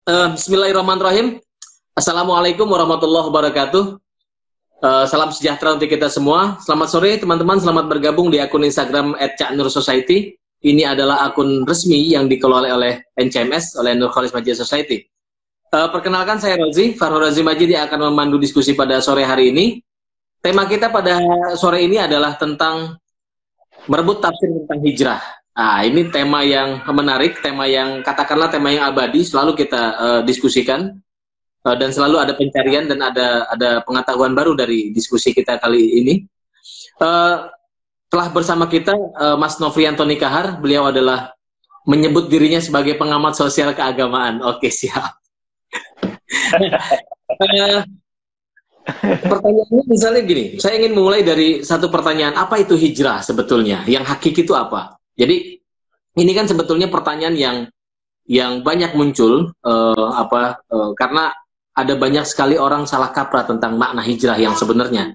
Bismillahirrahmanirrahim. Assalamualaikum warahmatullahi wabarakatuh. Salam sejahtera untuk kita semua. Selamat sore teman-teman, selamat bergabung di akun Instagram @caknursociety. Ini adalah akun resmi yang dikelola oleh NCMS, oleh Nurholis Majid Society. Perkenalkan, saya Rozi, Farhur Razi Majid, yang akan memandu diskusi pada sore hari ini. Tema kita pada sore ini adalah tentang merebut tafsir tentang hijrah. Nah, ini tema yang menarik, tema yang katakanlah tema yang abadi, selalu kita diskusikan, dan selalu ada pencarian dan ada pengetahuan baru dari diskusi kita kali ini. Telah bersama kita Mas Nofrianto Nikahar, beliau adalah menyebut dirinya sebagai pengamat sosial keagamaan. Oke, siap. Pertanyaannya misalnya gini, saya ingin mulai dari satu pertanyaan, apa itu hijrah sebetulnya? Yang hakiki itu apa? Jadi ini kan sebetulnya pertanyaan yang banyak muncul karena ada banyak sekali orang salah kaprah tentang makna hijrah yang sebenarnya.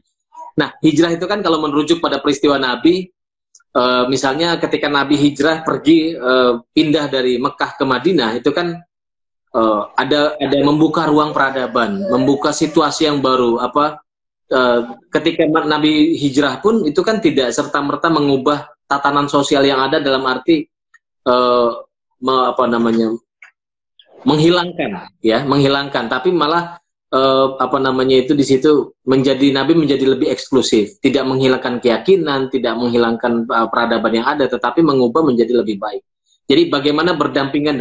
Nah, hijrah itu kan kalau merujuk pada peristiwa Nabi, misalnya ketika Nabi hijrah pergi pindah dari Mekah ke Madinah, itu kan ada membuka ruang peradaban, membuka situasi yang baru. Ketika Nabi hijrah pun itu kan tidak serta-merta mengubah tatanan sosial yang ada, dalam arti menghilangkan, tapi malah itu di situ Nabi menjadi lebih eksklusif, tidak menghilangkan keyakinan, tidak menghilangkan peradaban yang ada, tetapi mengubah menjadi lebih baik. Jadi bagaimana berdampingan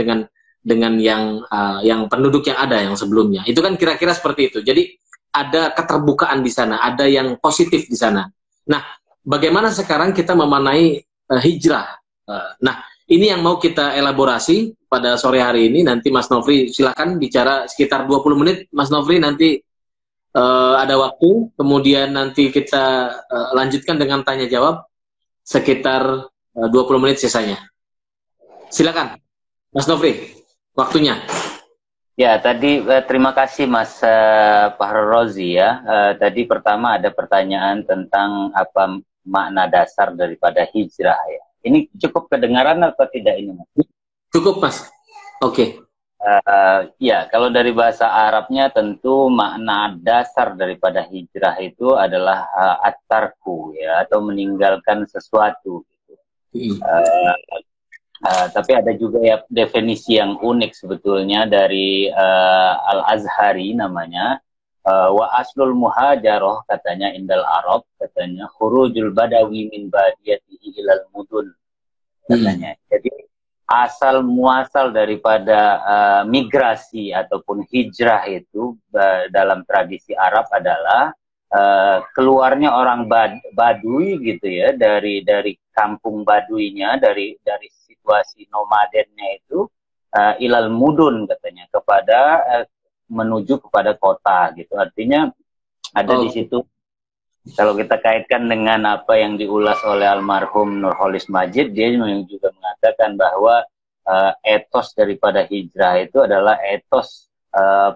dengan yang penduduk yang ada yang sebelumnya, itu kan kira-kira seperti itu. Jadi ada keterbukaan di sana, ada yang positif di sana. Nah, bagaimana sekarang kita memaknai hijrah? Nah, ini yang mau kita elaborasi pada sore hari ini. Nanti Mas Nofri silakan bicara sekitar 20 menit. Mas Nofri nanti ada waktu, kemudian nanti kita lanjutkan dengan tanya jawab sekitar 20 menit sisanya. Silakan Mas Nofri, waktunya. Ya, tadi terima kasih Mas Farhur Razi ya. Tadi pertama ada pertanyaan tentang apa makna dasar daripada hijrah ya. Ini cukup kedengaran atau tidak ini, Mas? Cukup, Mas. Oke. Ya, kalau dari bahasa Arabnya tentu makna dasar daripada hijrah itu adalah at-tarku ya, atau meninggalkan sesuatu gitu. Tapi ada juga ya definisi yang unik sebetulnya dari Al-Azhari namanya, wa aslul muhajarah katanya indal Arab, katanya khurujul badawi min badiyatihi ilal mudun katanya. Jadi asal muasal daripada migrasi ataupun hijrah itu dalam tradisi Arab adalah keluarnya orang Baduy gitu ya, dari kampung Baduinya, dari situasi nomadennya itu ilal mudun katanya, kepada menuju kepada kota gitu. Artinya ada di situ, kalau kita kaitkan dengan apa yang diulas oleh almarhum Nurholis Majid, dia juga mengatakan bahwa etos daripada hijrah itu adalah etos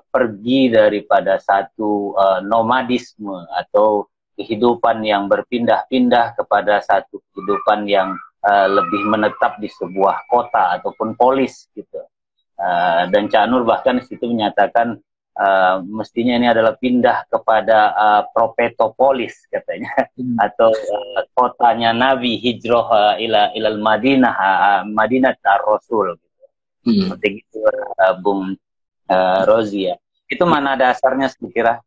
pergi daripada satu nomadisme atau kehidupan yang berpindah-pindah kepada satu kehidupan yang lebih menetap di sebuah kota ataupun polis gitu. Dan Cak Nur bahkan di situ menyatakan mestinya ini adalah pindah kepada Propetopolis katanya, atau kotanya Nabi, hijrah ilal Madinah, Madinah ar-Rasul gitu. Seperti itu Bung Rozi ya. Itu mana dasarnya sekira.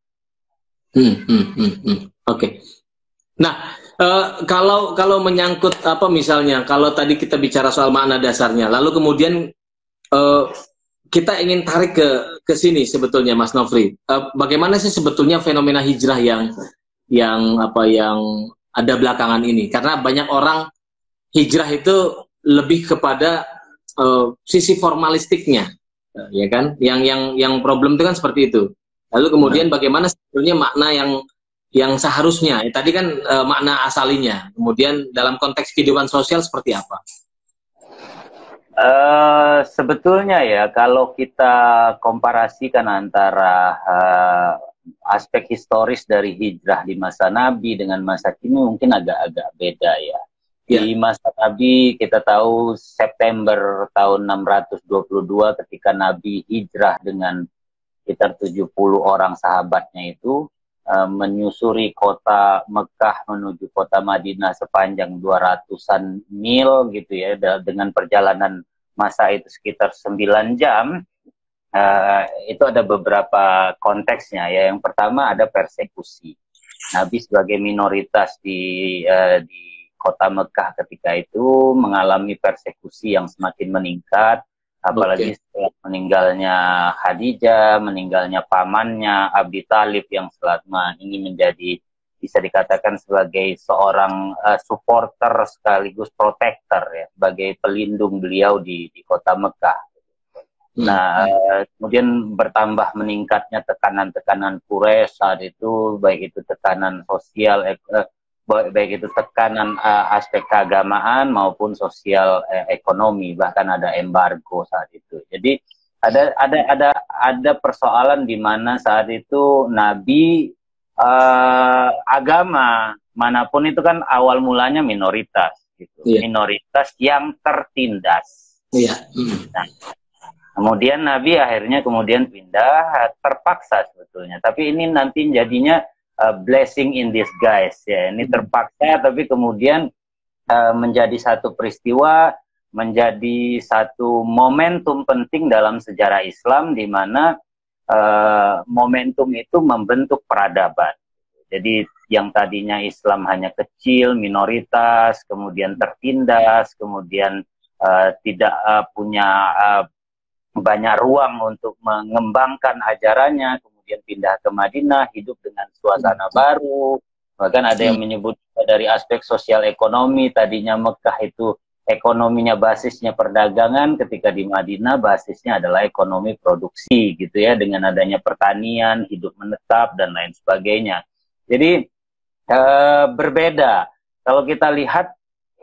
Oke. Nah, kalau menyangkut misalnya kalau tadi kita bicara soal makna dasarnya, lalu kemudian kita ingin tarik ke sini sebetulnya, Mas Nofri. Bagaimana sih sebetulnya fenomena hijrah yang ada belakangan ini? Karena banyak orang hijrah itu lebih kepada sisi formalistiknya, ya kan? Yang problem itu kan seperti itu. Lalu kemudian bagaimana sebetulnya makna yang seharusnya? Tadi kan makna asalinya. Kemudian dalam konteks kehidupan sosial seperti apa? Sebetulnya ya, kalau kita komparasikan antara aspek historis dari hijrah di masa Nabi dengan masa kini, mungkin agak-agak beda ya. Ya. Di masa Nabi kita tahu September tahun 622 ketika Nabi hijrah dengan sekitar 70 orang sahabatnya itu menyusuri kota Mekah menuju kota Madinah sepanjang 200-an mil gitu ya, dengan perjalanan masa itu sekitar 9 jam. Itu ada beberapa konteksnya ya. Yang pertama ada persekusi. Nabi sebagai minoritas di kota Mekah ketika itu mengalami persekusi yang semakin meningkat, apalagi setelah meninggalnya Khadijah, meninggalnya pamannya Abi Thalib yang selama ini menjadi bisa dikatakan sebagai seorang supporter sekaligus protektor ya, sebagai pelindung beliau di kota Mekah. Nah, kemudian bertambah meningkatnya tekanan-tekanan Quraisy saat itu, baik itu tekanan sosial, baik itu tekanan aspek keagamaan maupun sosial ekonomi, bahkan ada embargo saat itu. Jadi ada persoalan di mana saat itu Nabi agama manapun itu kan awal mulanya minoritas gitu. Minoritas yang tertindas. Nah, kemudian Nabi akhirnya pindah terpaksa sebetulnya. Tapi ini nanti jadinya blessing in disguise ya. Ini terpaksa tapi kemudian menjadi satu peristiwa, menjadi satu momentum penting dalam sejarah Islam di mana momentum itu membentuk peradaban. Jadi yang tadinya Islam hanya kecil, minoritas, kemudian tertindas, kemudian tidak punya banyak ruang untuk mengembangkan ajarannya, kemudian pindah ke Madinah, hidup dengan suasana baru. Bahkan ada yang menyebut dari aspek sosial ekonomi, tadinya Mekah itu ekonominya basisnya perdagangan, ketika di Madinah basisnya adalah ekonomi produksi gitu ya, dengan adanya pertanian, hidup menetap dan lain sebagainya. Jadi berbeda. Kalau kita lihat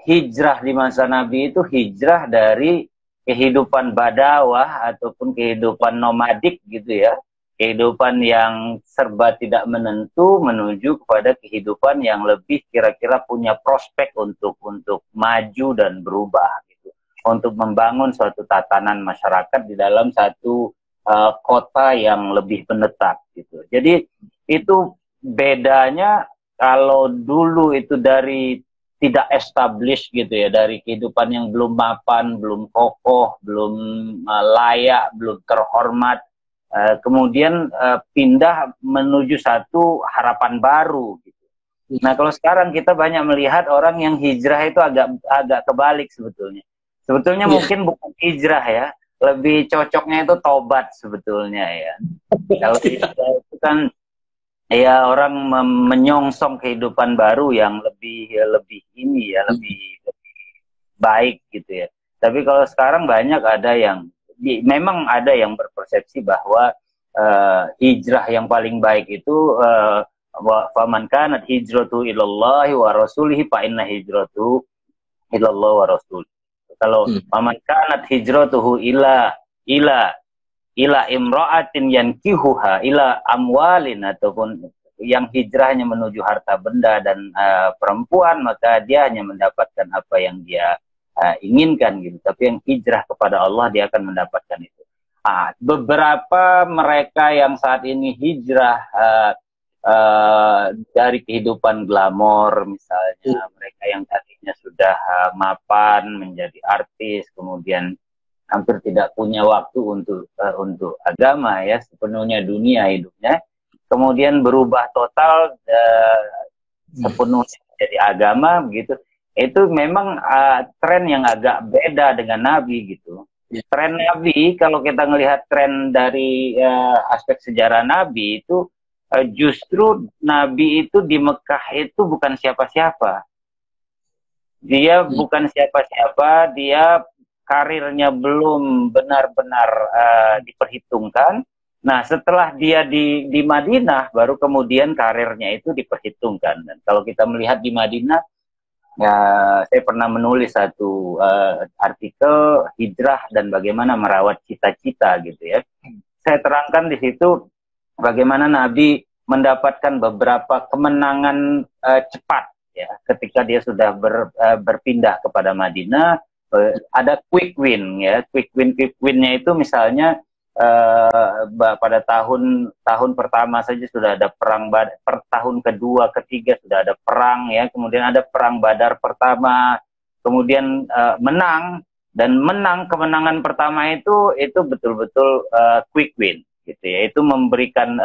hijrah di masa Nabi itu hijrah dari kehidupan badawah ataupun kehidupan nomadik gitu ya, kehidupan yang serba tidak menentu menuju kepada kehidupan yang lebih kira-kira punya prospek untuk maju dan berubah gitu, untuk membangun suatu tatanan masyarakat di dalam satu kota yang lebih menetap gitu. Jadi itu bedanya. Kalau dulu itu dari tidak established gitu ya, dari kehidupan yang belum mapan, belum kokoh, belum layak, belum terhormat, kemudian pindah menuju satu harapan baru gitu. Nah, kalau sekarang kita banyak melihat orang yang hijrah itu agak kebalik sebetulnya. Sebetulnya mungkin bukan hijrah ya, lebih cocoknya itu tobat sebetulnya ya. Kalau hijrah itu kan ya orang menyongsong kehidupan baru yang lebih ini ya, lebih baik gitu ya. Tapi kalau sekarang banyak ada yang memang ada yang berpersepsi bahwa hijrah yang paling baik itu faman kanat hijratu ilallahi wa rasulihi fa inna hijratu ilallah wa rasul. Kalau faman kanat hijratuhu ila imra'atin yankihuha ila amwalin, ataupun yang hijrahnya menuju harta benda dan perempuan, maka dia hanya mendapatkan apa yang dia inginkan gitu. Tapi yang hijrah kepada Allah dia akan mendapatkan itu. Beberapa mereka yang saat ini hijrah dari kehidupan glamor misalnya, mereka yang tadinya sudah mapan menjadi artis, kemudian hampir tidak punya waktu untuk agama ya, sepenuhnya dunia hidupnya, kemudian berubah total sepenuhnya menjadi agama begitu. Itu memang tren yang agak beda dengan Nabi gitu. Tren Nabi, kalau kita melihat tren dari aspek sejarah Nabi itu justru Nabi itu di Mekah itu bukan siapa-siapa. Dia bukan siapa-siapa, dia karirnya belum benar-benar diperhitungkan. Nah, setelah dia di Madinah, baru kemudian karirnya itu diperhitungkan. Dan kalau kita melihat di Madinah, ya, saya pernah menulis satu artikel hijrah dan bagaimana merawat cita-cita gitu ya. Saya terangkan di situ bagaimana Nabi mendapatkan beberapa kemenangan cepat ya. Ketika dia sudah berpindah kepada Madinah, ada quick win ya. Quick winnya itu misalnya pada tahun pertama saja sudah ada perang Badar, tahun kedua, ketiga sudah ada perang ya. Kemudian ada perang Badar pertama, kemudian menang, dan kemenangan pertama itu betul-betul quick win gitu ya. Itu memberikan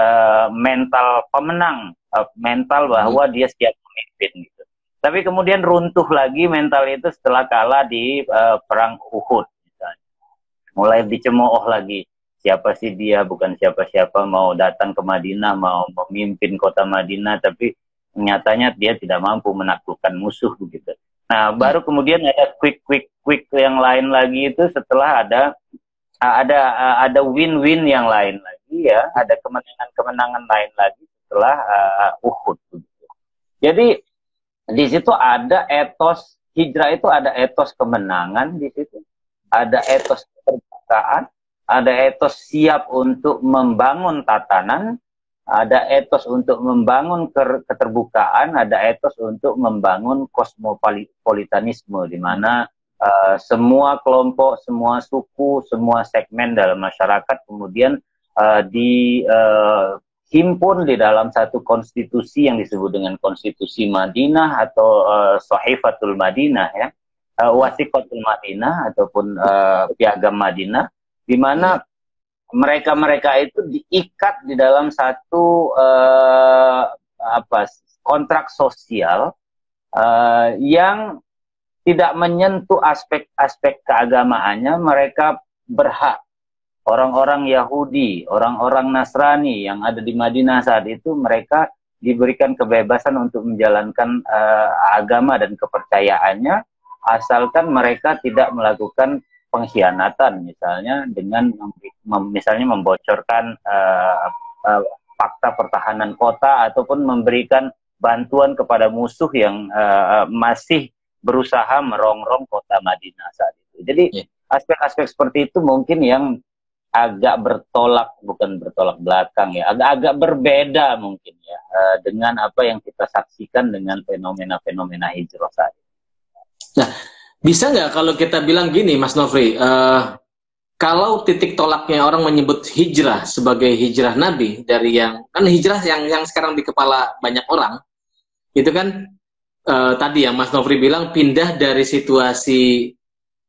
mental pemenang, mental bahwa dia siap memimpin gitu. Tapi kemudian runtuh lagi mental itu setelah kalah di perang Uhud misalnya. Mulai dicemooh lagi, siapa sih dia, bukan siapa-siapa, mau datang ke Madinah, mau memimpin kota Madinah, tapi nyatanya dia tidak mampu menaklukkan musuh begitu. Nah, baru kemudian ada quick yang lain lagi itu setelah ada win-win yang lain lagi ya, ada kemenangan lain lagi setelah Uhud begitu. Jadi di situ ada etos hijrah, itu ada etos kemenangan di situ, ada etos keterbukaan, ada etos siap untuk membangun tatanan, ada etos untuk membangun keterbukaan, ada etos untuk membangun kosmopolitanisme, di mana semua kelompok, semua suku, semua segmen dalam masyarakat kemudian dihimpun di dalam satu konstitusi yang disebut dengan Konstitusi Madinah atau Sahifatul Madinah ya, Wasiqatul Madinah ataupun Piagam Madinah, di mana mereka itu diikat di dalam satu kontrak sosial yang tidak menyentuh aspek-aspek keagamaannya. Mereka berhak, orang-orang Yahudi, orang-orang Nasrani yang ada di Madinah saat itu, mereka diberikan kebebasan untuk menjalankan agama dan kepercayaannya, asalkan mereka tidak melakukan pengkhianatan, misalnya dengan misalnya membocorkan fakta pertahanan kota ataupun memberikan bantuan kepada musuh yang masih berusaha merongrong kota Madinah saat itu. Jadi aspek-aspek seperti itu mungkin yang agak bukan bertolak belakang ya, agak berbeda mungkin ya dengan apa yang kita saksikan dengan fenomena-fenomena hijrah saat ini. Nah, bisa nggak kalau kita bilang gini, Mas Nofri, kalau titik tolaknya orang menyebut hijrah sebagai hijrah Nabi, dari yang kan hijrah yang sekarang di kepala banyak orang, itu kan tadi yang Mas Nofri bilang, pindah dari situasi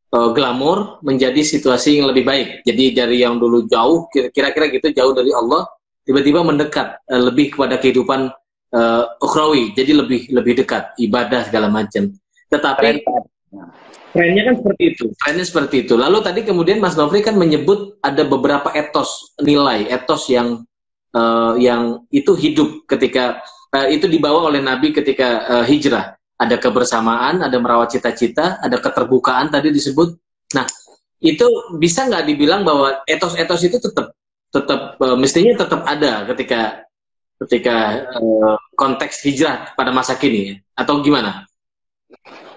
glamor menjadi situasi yang lebih baik. Jadi dari yang dulu jauh, kira-kira gitu, jauh dari Allah, tiba-tiba mendekat lebih kepada kehidupan ukhrawi, jadi lebih dekat, ibadah segala macam. Tetapi trennya kan seperti itu. Lalu tadi kemudian Mas Nofri kan menyebut ada beberapa etos, nilai etos yang itu hidup ketika itu dibawa oleh Nabi ketika hijrah. Ada kebersamaan, ada merawat cita-cita, ada keterbukaan tadi disebut. Nah, itu bisa nggak dibilang bahwa etos-etos itu tetap mestinya tetap ada ketika konteks hijrah pada masa kini, atau gimana?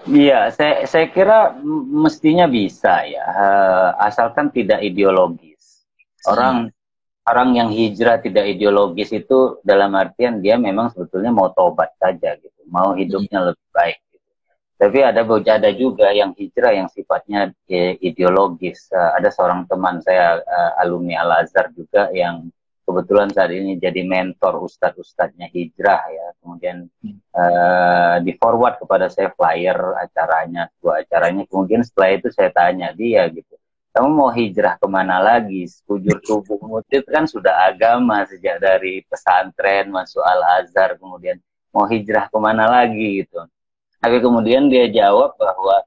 Iya, saya kira mestinya bisa ya, asalkan tidak ideologis. Orang yang hijrah tidak ideologis itu dalam artian dia memang sebetulnya mau tobat saja gitu, mau hidupnya lebih baik gitu. Tapi ada juga yang hijrah yang sifatnya ideologis. Ada seorang teman saya, alumni Al-Azhar juga, yang kebetulan saat ini jadi mentor ustadz-ustadznya hijrah ya. Kemudian di forward kepada saya flyer dua acaranya. Kemudian setelah itu saya tanya dia gitu, kamu mau hijrah kemana lagi? Sekujur tubuhmu itu kan sudah agama sejak dari pesantren masuk Al-Azhar, kemudian mau hijrah kemana lagi gitu. Tapi kemudian dia jawab bahwa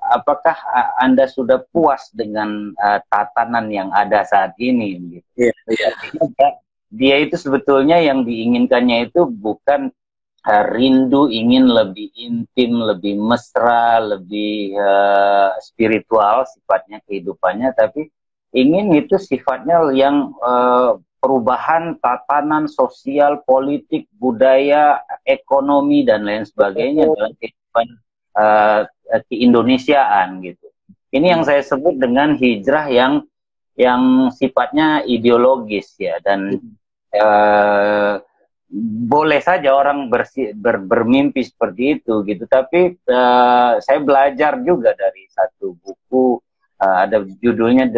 apakah Anda sudah puas dengan tatanan yang ada saat ini? Gitu. Dia itu sebetulnya yang diinginkannya itu bukan rindu ingin lebih intim, lebih mesra, lebih spiritual sifatnya kehidupannya, tapi ingin itu sifatnya yang perubahan tatanan sosial, politik, budaya, ekonomi, dan lain sebagainya dalam kehidupan keindonesiaan gitu. Ini yang saya sebut dengan hijrah yang sifatnya ideologis ya, dan boleh saja orang bermimpi seperti itu gitu, tapi saya belajar juga dari satu buku, ada judulnya,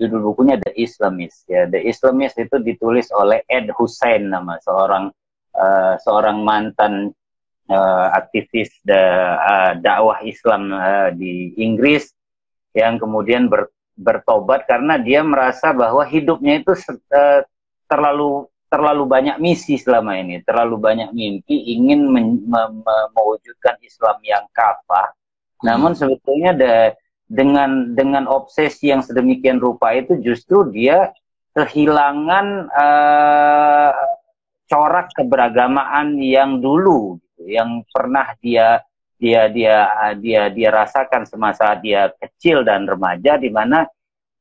judul bukunya The Islamist ya. The Islamist itu ditulis oleh Ed Hussein, nama seorang mantan aktivis dakwah Islam di Inggris, yang kemudian bertobat karena dia merasa bahwa hidupnya itu terlalu banyak misi selama ini, terlalu banyak mimpi, ingin mewujudkan Islam yang kafah. Namun sebetulnya dengan obsesi yang sedemikian rupa itu justru dia kehilangan corak keberagamaan yang dulu, gitu, yang pernah dia rasakan semasa dia kecil dan remaja, di mana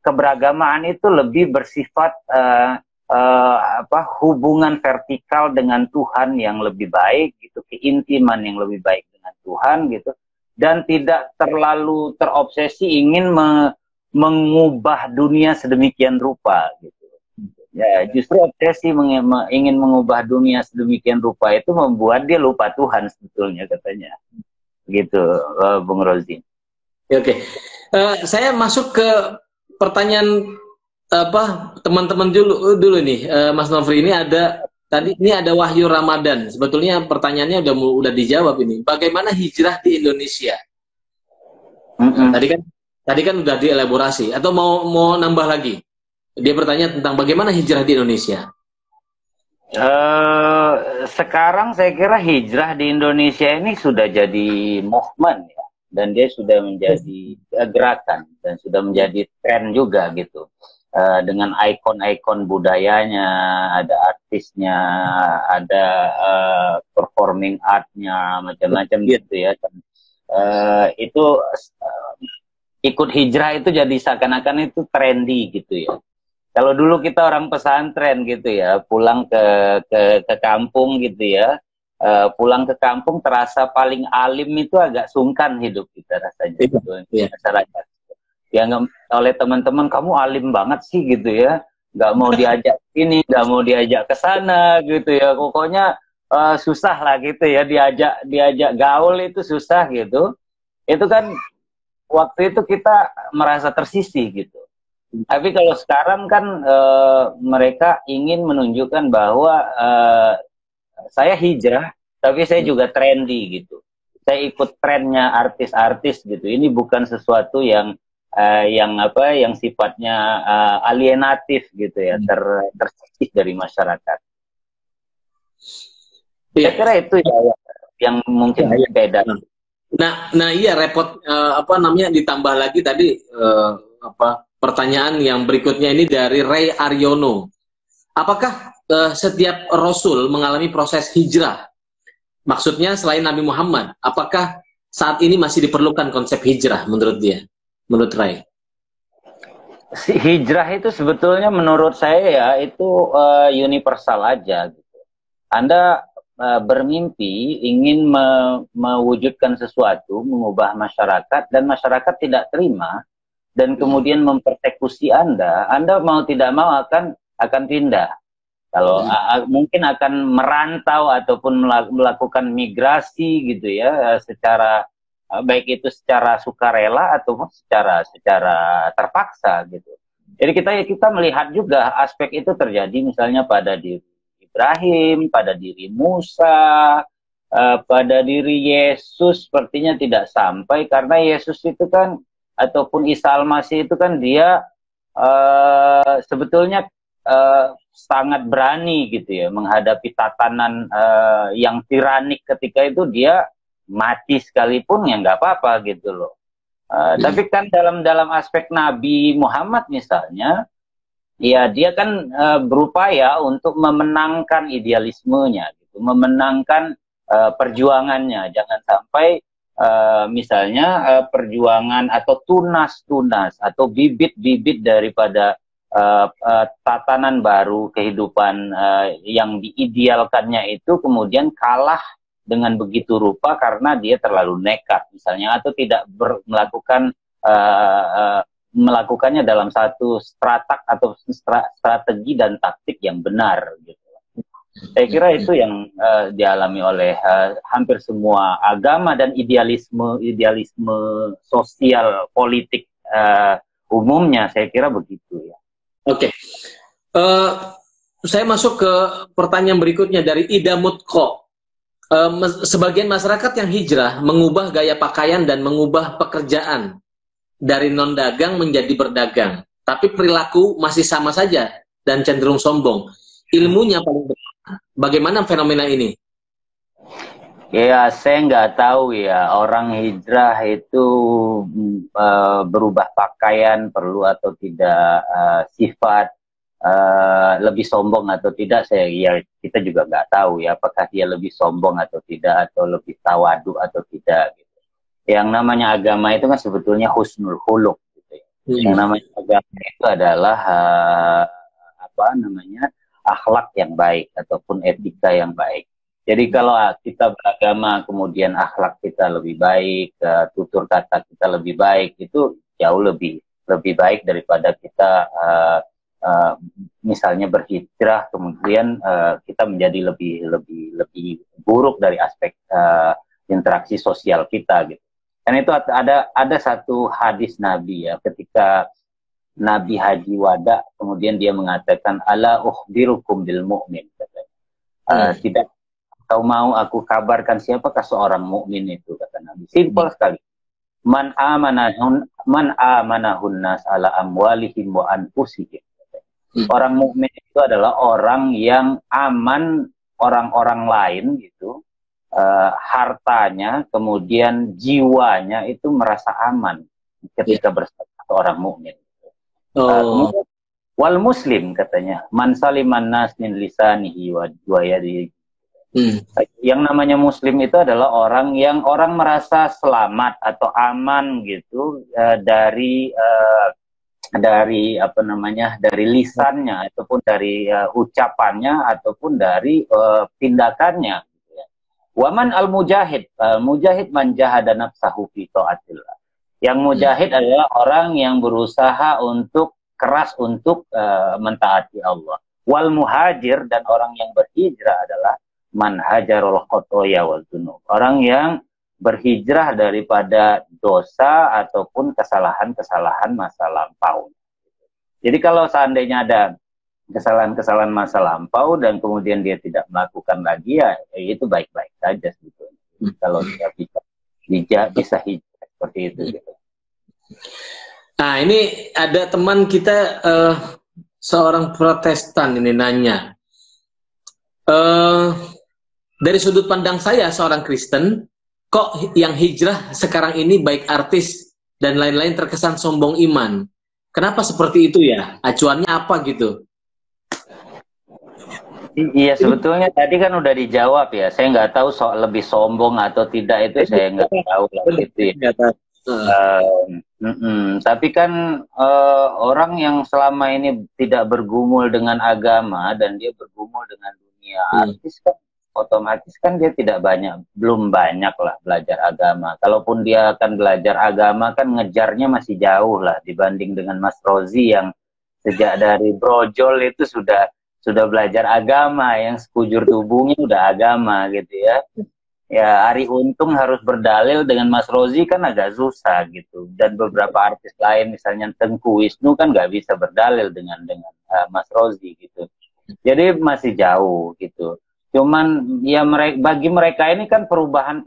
keberagamaan itu lebih bersifat hubungan vertikal dengan Tuhan yang lebih baik gitu, keintiman yang lebih baik dengan Tuhan gitu, dan tidak terlalu terobsesi ingin mengubah dunia sedemikian rupa gitu. Ya, justru obsesi ingin mengubah dunia sedemikian rupa itu membuat dia lupa Tuhan sebetulnya, katanya gitu, Bung Rozi. Oke. Saya masuk ke pertanyaan teman-teman dulu nih, Mas Nofri. Ini ada Wahyu Ramadan. Sebetulnya pertanyaannya udah dijawab ini. Bagaimana hijrah di Indonesia? Tadi kan udah dielaborasi. Atau mau nambah lagi? Dia bertanya tentang bagaimana hijrah di Indonesia. Sekarang saya kira hijrah di Indonesia ini sudah jadi movement ya, dan dia sudah menjadi gerakan dan sudah menjadi tren juga gitu. Dengan ikon-ikon budayanya, ada artisnya, ada performing artnya, macam-macam gitu ya. Itu ikut hijrah itu jadi seakan-akan itu trendy gitu ya. Kalau dulu kita orang pesantren gitu ya, pulang ke kampung gitu ya, pulang ke kampung terasa paling alim itu agak sungkan hidup kita rasanya gitu, masyarakat. Dianggap oleh teman-teman, kamu alim banget sih gitu ya, nggak mau diajak ini, nggak mau diajak ke sana gitu ya, pokoknya susah lah gitu ya, diajak gaul itu susah gitu. Itu kan waktu itu kita merasa tersisih gitu. Tapi kalau sekarang kan mereka ingin menunjukkan bahwa saya hijrah, tapi saya juga trendy gitu. Saya ikut trennya artis-artis gitu. Ini bukan sesuatu yang sifatnya alienatif gitu ya, tersisih dari masyarakat. Saya kira itu ya yang mungkin beda. Nah iya, repot ditambah lagi tadi pertanyaan yang berikutnya ini dari Ray Aryono. Apakah setiap Rasul mengalami proses hijrah? Maksudnya selain Nabi Muhammad, apakah saat ini masih diperlukan konsep hijrah menurut dia? Menurut Ray? Hijrah itu sebetulnya menurut saya ya itu universal aja gitu. Anda bermimpi ingin mewujudkan sesuatu, mengubah masyarakat, dan masyarakat tidak terima, dan kemudian mempersekusi Anda mau tidak mau akan pindah. Kalau mungkin akan merantau ataupun melakukan migrasi gitu ya, secara baik itu secara sukarela ataupun secara terpaksa gitu. Jadi kita melihat juga aspek itu terjadi misalnya pada diri Ibrahim, pada diri Musa, pada diri Yesus sepertinya tidak sampai, karena Yesus itu kan ataupun Isa Al-Masih itu kan dia sebetulnya sangat berani gitu ya menghadapi tatanan yang tiranik. Ketika itu dia mati sekalipun ya nggak apa-apa gitu loh. Tapi kan dalam aspek Nabi Muhammad misalnya, ya dia kan berupaya untuk memenangkan idealismenya gitu, memenangkan perjuangannya. Jangan sampai misalnya perjuangan atau tunas atau bibit-bibit daripada tatanan baru kehidupan yang diidealkannya itu kemudian kalah dengan begitu rupa karena dia terlalu nekat misalnya, atau tidak melakukannya dalam satu strategi dan taktik yang benar gitu. Saya kira itu yang dialami oleh hampir semua agama dan idealisme sosial politik umumnya, saya kira begitu ya. Oke. Saya masuk ke pertanyaan berikutnya dari Ida Mutko. Sebagian masyarakat yang hijrah mengubah gaya pakaian dan mengubah pekerjaan dari non-dagang menjadi berdagang, tapi perilaku masih sama saja dan cenderung sombong. Ilmunya paling benar. Bagaimana fenomena ini? Ya, saya nggak tahu ya, orang hijrah itu berubah pakaian perlu atau tidak, sifat lebih sombong atau tidak, kita juga nggak tahu ya, apakah dia lebih sombong atau tidak, atau lebih tawadu atau tidak. Gitu. Yang namanya agama itu kan sebetulnya husnul khuluq. Gitu ya. Yang namanya agama itu adalah akhlak yang baik ataupun etika yang baik. Jadi kalau kita beragama kemudian akhlak kita lebih baik, tutur kata kita lebih baik, itu jauh lebih baik daripada kita misalnya berhijrah kemudian kita menjadi lebih buruk dari aspek interaksi sosial kita gitu. Dan itu ada satu hadis Nabi ya, ketika Nabi haji wada, kemudian dia mengatakan, ala ukhbirukum bil mu'min, katanya. Tidak, kau mau aku kabarkan siapakah seorang mukmin itu, kata Nabi. Simpel sekali. Man amanahun nas ala amwalihim wa anfusihim. Orang mukmin itu adalah orang yang aman orang-orang lain gitu, hartanya, kemudian jiwanya itu merasa aman ketika bersama orang mukmin. Wal muslim, katanya, man saliman nas min lisanihi wa yadihi. Yang namanya muslim itu adalah orang yang orang merasa selamat atau aman gitu dari lisannya ataupun dari ucapannya ataupun dari tindakannya. Gitu ya. Waman al mujahid, mujahid man jahada nafsahu fi taatillah. Yang mujahid adalah orang yang berusaha keras untuk mentaati Allah. Wal muhajir, dan orang yang berhijrah adalah man hajarul khotoya wal dzunub. Orang yang berhijrah daripada dosa ataupun kesalahan-kesalahan masa lampau. Jadi kalau seandainya ada kesalahan-kesalahan masa lampau dan kemudian dia tidak melakukan lagi, ya itu baik-baik saja sebetulnya. Kalau dia bisa hijrah seperti itu. Gitu. Nah, ini ada teman kita seorang Protestan ini nanya, dari sudut pandang saya seorang Kristen, kok yang hijrah sekarang ini baik artis dan lain-lain terkesan sombong iman. Kenapa seperti itu ya? Acuannya apa gitu? Iya, sebetulnya tadi kan udah dijawab ya. Saya nggak tahu lebih sombong atau tidak, itu saya nggak tahu lah gitu ya. Tapi kan orang yang selama ini tidak bergumul dengan agama dan dia bergumul dengan dunia artis kan, otomatis kan dia belum banyak lah belajar agama. Kalaupun dia akan belajar agama kan ngejarnya masih jauh lah dibanding dengan Mas Rozi yang sejak dari brojol itu sudah belajar agama, yang sekujur tubuhnya udah agama gitu ya. Ya, Arie Untung harus berdalil dengan Mas Rozi kan agak susah gitu. Dan beberapa artis lain misalnya Tengku Wisnu kan nggak bisa berdalil dengan Mas Rozi gitu. Jadi masih jauh gitu. Cuman ya bagi mereka ini kan perubahan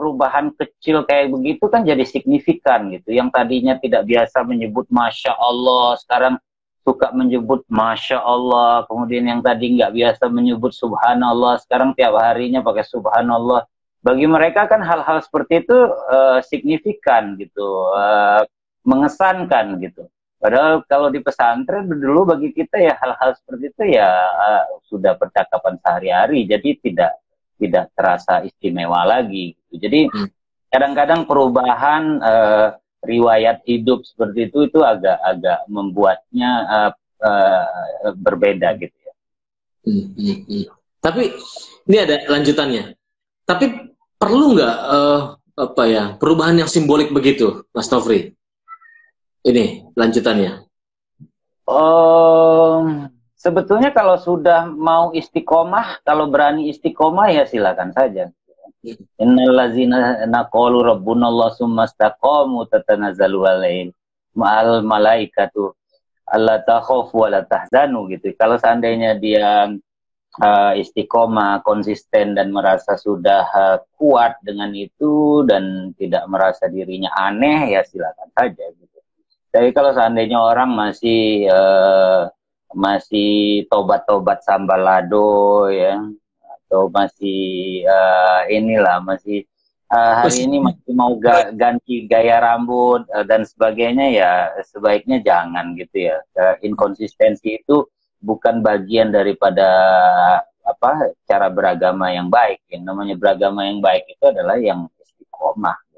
kecil kayak begitu kan jadi signifikan gitu. Yang tadinya tidak biasa menyebut Masya Allah, sekarang suka menyebut Masya Allah. Kemudian yang tadi nggak biasa menyebut Subhanallah, sekarang tiap harinya pakai Subhanallah. Bagi mereka kan hal-hal seperti itu signifikan gitu, mengesankan gitu. Padahal kalau di pesantren dulu bagi kita ya hal-hal seperti itu ya sudah percakapan sehari-hari, jadi tidak terasa istimewa lagi. Gitu. Jadi kadang-kadang perubahan riwayat hidup seperti itu agak membuatnya berbeda gitu ya. Tapi ini ada lanjutannya. Tapi perlu nggak perubahan yang simbolik begitu, Mas Nofri? Ini lanjutannya. Sebetulnya kalau sudah mau istiqomah, kalau berani istiqomah ya silakan saja. Innal ladzina naqalu rabbunallahu tsumma istaqamu tatanazzalu alaihim ma'al malaikatu alla takhafu wa la tahzanu gitu. Kalau seandainya dia istiqomah, konsisten dan merasa sudah kuat dengan itu dan tidak merasa dirinya aneh, ya silakan saja gitu. Tapi kalau seandainya orang masih tobat-tobat sambalado ya, atau masih masih hari ini masih mau ganti gaya rambut dan sebagainya, ya sebaiknya jangan gitu ya. Inkonsistensi itu bukan bagian daripada cara beragama yang baik. Yang namanya beragama yang baik itu adalah yang istiqomah.